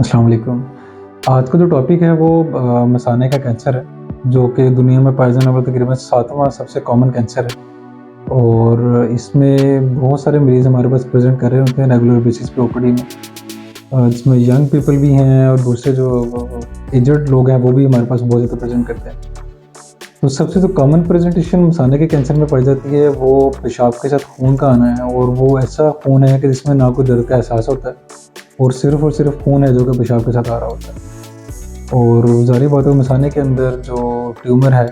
अस्सलाम वालेकुम। आज का जो टॉपिक है वो मसाने का कैंसर है, जो कि दुनिया में पाया जाने वाला तकरीबन 7वां सबसे कॉमन कैंसर है और इसमें बहुत सारे मरीज़ हमारे पास प्रेज़ेंट कर रहे होते हैं रेगुलर बेसिस पे ओपीडी में। जिसमें यंग पीपल भी हैं और दूसरे जो एज्ड लोग हैं वो भी हमारे पास बहुत ज़्यादा प्रेज़ेंट करते हैं। तो सबसे जो कॉमन प्रेज़ेंटेशन मसाने के कैंसर में पाई जाती है वो पेशाब के साथ खून का आना है और वो ऐसा खून है कि जिसमें ना कोई दर्द का एहसास होता है और सिर्फ़ खून है जो कि पेशाब के साथ आ रहा होता है। और ज़ाहिर बात है मसाने के अंदर जो ट्यूमर है,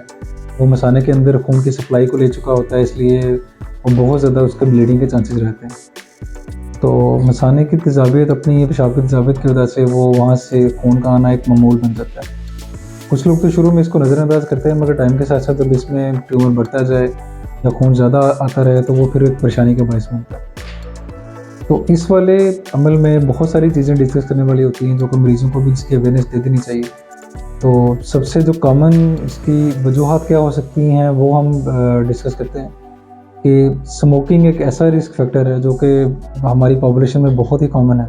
वो मसाने के अंदर खून की सप्लाई को ले चुका होता है, इसलिए वो बहुत ज़्यादा उसके ब्लीडिंग के चांसेस रहते हैं। तो मसाने की तेज़ाबियत अपनी पेशाब की तेज़ाबियत की वजह से वो वहाँ से खून का आना एक मामूल बन जाता है। कुछ लोग तो शुरू में इसको नज़रअंदाज करते हैं मगर टाइम के साथ-साथ जब इसमें ट्यूमर बढ़ता जाए या खून ज़्यादा आता रहे तो वो फिर एक परेशानी का बायस बनता है। तो इस वाले अमल में बहुत सारी चीज़ें डिस्कस करने वाली होती हैं जो कि मरीज़ों को भी इसकी अवेयरनेस दे देनी चाहिए। तो सबसे जो कॉमन इसकी वजूहात क्या हो सकती हैं वो हम डिस्कस करते हैं कि स्मोकिंग एक ऐसा रिस्क फैक्टर है जो कि हमारी पॉपुलेशन में बहुत ही कॉमन है।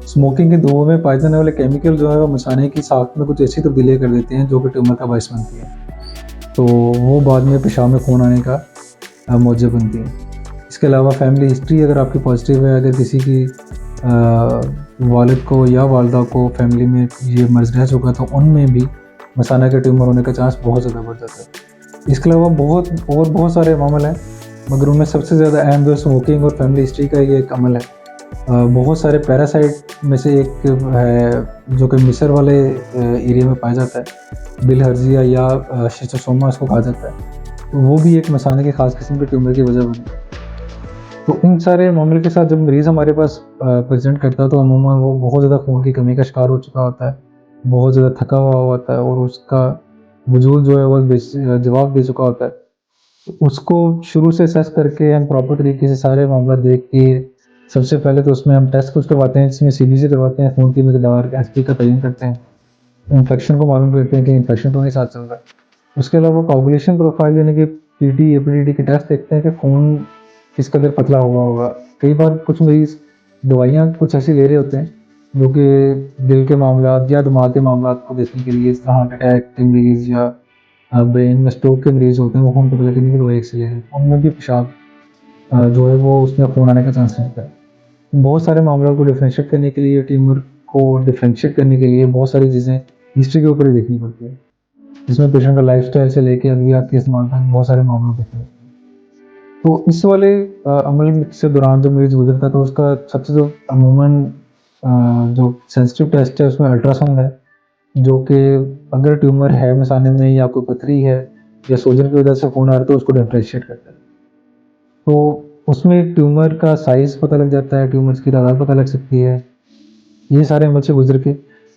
स्मोकिंग के धुएँ में पाए जाने वाले केमिकल जो है वो मसाने की साख्त में कुछ ऐसी तब्दीलियाँ कर देते हैं जो कि ट्यूमर का बायस बनती है। तो वो बाद में पेशाब में खून आने का मौजब बनती है। इसके अलावा फैमिली हिस्ट्री अगर आपकी पॉजिटिव है, अगर किसी की वालिद को या वालदा को फैमिली में ये मर्ज़ रह चुका तो उनमें भी मसाना के ट्यूमर होने का चांस बहुत ज़्यादा बढ़ जाता है। इसके अलावा बहुत सारे मामले हैं मगर उनमें सबसे ज़्यादा अहम जो स्मोकिंग और फैमिली हिस्ट्री का ये एक अमल है। बहुत सारे पैरासाइट में से एक है जो कि मिस्र वाले एरिया में पाया जाता है, बिलहर्जिया या शिस्टोसोमा इसको कहा जाता है। तो वो भी एक मसाने के ख़ास किस्म के ट्यूमर की वजह बनती है। तो इन सारे मामले के साथ जब मरीज़ हमारे पास प्रेज़ेंट करता है तो अमूमन वो बहुत ज़्यादा खून की कमी का शिकार हो चुका होता है, बहुत ज़्यादा थका हुआ होता है और उसका वजूद जो है वो जवाब दे चुका होता है। तो उसको शुरू से असेस करके हम प्रॉपर तरीके से सारे मामला देख के सबसे पहले तो उसमें हम टेस्ट कुछ करवाते हैं जिसमें सीबीसी करवाते हैं, खून की मकदार एसपी का तयन करते हैं, इन्फेक्शन को मालूम करते हैं कि इन्फेक्शन तो नहीं साथ चल रहा है। उसके अलावा कोगुलेशन प्रोफाइल यानी कि पीटी, एपीडीटी के टेस्ट देखते हैं कि खून किस कदर पतला हुआ होगा। कई बार कुछ मरीज़ दवाइयाँ कुछ ऐसी ले रहे होते हैं जो कि दिल के मामलात या दिमाग के मामलात को देखने के लिए, इस तरह हार्ट अटैक के मरीज़ या ब्रेन में स्ट्रोक के मरीज़ होते हैं वो खून पतला करने की दवाई अक्सर ले रहे हैं। उनमें भी पेशाब जो है वो उसमें खून आने का चांस रहता है। बहुत सारे मामलों को डिफरेंशिएट करने के लिए, ट्यूमर को डिफरेंशिएट करने के लिए बहुत सारी चीज़ें हिस्ट्री के ऊपर ही देखनी पड़ती है, जिसमें पेशेंट का लाइफ़स्टाइल से लेके अद्वियात के इस्तेमाल तक बहुत सारे मामलों को देखना होता है। तो इस वाले अमल से दौरान जब मरीज़ गुज़रता है तो उसका सबसे जो अमूमन जो सेंसिटिव टेस्ट है उसमें अल्ट्रासाउंड है, जो कि अगर ट्यूमर है मसाने में या कोई पथरी है या सूजन की वजह से खून आ रहा है तो उसको डिफरेंशिएट करता है। तो उसमें ट्यूमर का साइज़ पता लग जाता है, ट्यूमर्स की तादाद पता लग सकती है। ये सारे अमल से गुज़र के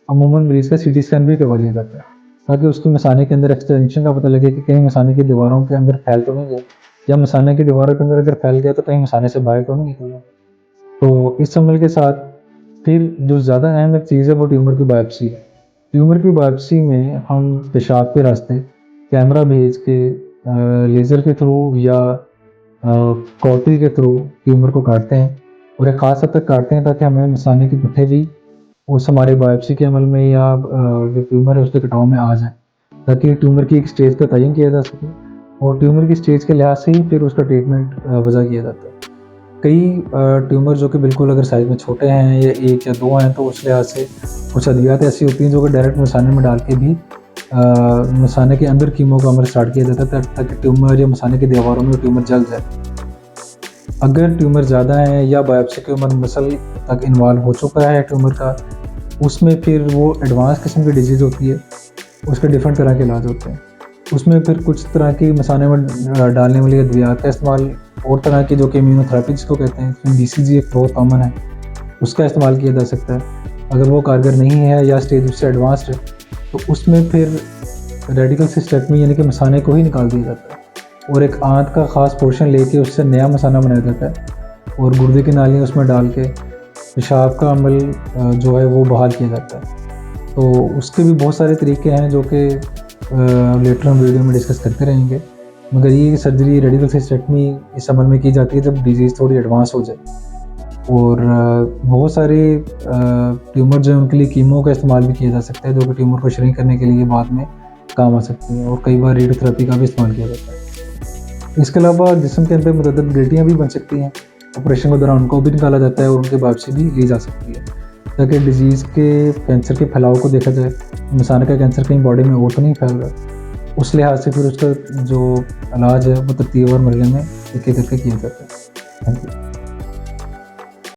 अमूमन मरीज़ का सीटी स्कैन भी करवा लिया जाता है, ताकि उसको मसाने के अंदर एक्सटेंशन का पता लगे कि कहीं मसाने की दीवारों के अंदर फैल तो नहीं गया या मसाने की दीवारों के अंदर अगर फैल गया तो कहीं मसाने से बाहर तो नहीं निकल गया। तो इस अमल के साथ फिर जो ज़्यादा अहम एक चीज़ है वो ट्यूमर की बायोप्सी है। ट्यूमर की बायोप्सी में हम पेशाब के रास्ते कैमरा भेज के लेज़र के थ्रू या कॉटरी के थ्रू ट्यूमर को काटते हैं और एक ख़ास हद तक काटते हैं ताकि हमें मसाने की पट्टे भी उस हमारे बायोप्सी के अमल में या जो ट्यूमर है उसके कटाव में आ जाए, ताकि ट्यूमर की एक स्टेज का तयन किया जा सके और ट्यूमर की स्टेज के लिहाज से ही फिर उसका ट्रीटमेंट वज़ा किया जाता है। कई ट्यूमर जो कि बिल्कुल अगर साइज़ में छोटे हैं या 1 या 2 हैं तो उस लिहाज से कुछ अद्वियात ऐसी होती हैं जो कि डायरेक्ट मसाने में डाल के भी मसाने के अंदर कीमो का अमल स्टार्ट किया जाता है ताकि ट्यूमर या मसाने की दीवारों में ट्यूमर जल जाए। अगर ट्यूमर ज़्यादा है या बायोप्सी के उम्र मसल तक इन्वॉल्व हो चुका है ट्यूमर का, उसमें फिर वो एडवांस किस्म की डिजीज़ होती है, उसके डिफरेंट तरह के इलाज होते हैं। उसमें फिर कुछ तरह की मसाने में डालने वाली अद्वियात का इस्तेमाल और तरह की जो कि इम्यूनोथेरेपी जिसको कहते हैं, इसमें बीसीजी एक बहुत कॉमन है, उसका इस्तेमाल किया जा सकता है। अगर वो कारगर नहीं है या स्टेज उससे एडवांस्ड है, तो उसमें फिर रेडिकल सिस्टेक्टमी यानी कि मसाने को ही निकाल दिया जाता है और एक आंत का ख़ास पोर्शन लेके उससे नया मसाना बनाया जाता है और गुर्दे की नालियाँ उसमें डाल के पेशाब का अमल जो है वो बहाल किया जाता है। तो उसके भी बहुत सारे तरीके हैं जो कि लेटर हम वीडियो में डिस्कस करते रहेंगे, मगर ये सर्जरी रेडिकल सिस्टेक्टमी इस अमल में की जाती है जब डिजीज़ थोड़ी एडवांस हो जाए। और बहुत सारे ट्यूमर जो है उनके लिए कीमो का इस्तेमाल भी किया जा सकता है, जो कि ट्यूमर को श्रिंक करने के लिए बाद में काम आ सकती हैं, और कई बार रेडियोथेरेपी का भी इस्तेमाल किया जाता है। इसके अलावा जिस्म के अंदर मुतअद्दिद गिल्टियाँ भी बन सकती हैं, ऑपरेशन के दौरान उनको भी निकाला जाता है और उनकी बायोप्सी भी ली जा सकती है, ताकि डिजीज़ के कैंसर के फैलाव को देखा जाए, मसाने का कैंसर कहीं बॉडी में और तो नहीं फैल रहा। उस लिहाज से फिर उसका जो इलाज है वो तरतीब और मरहले में एक-एक करके किया जाता है। Thank you.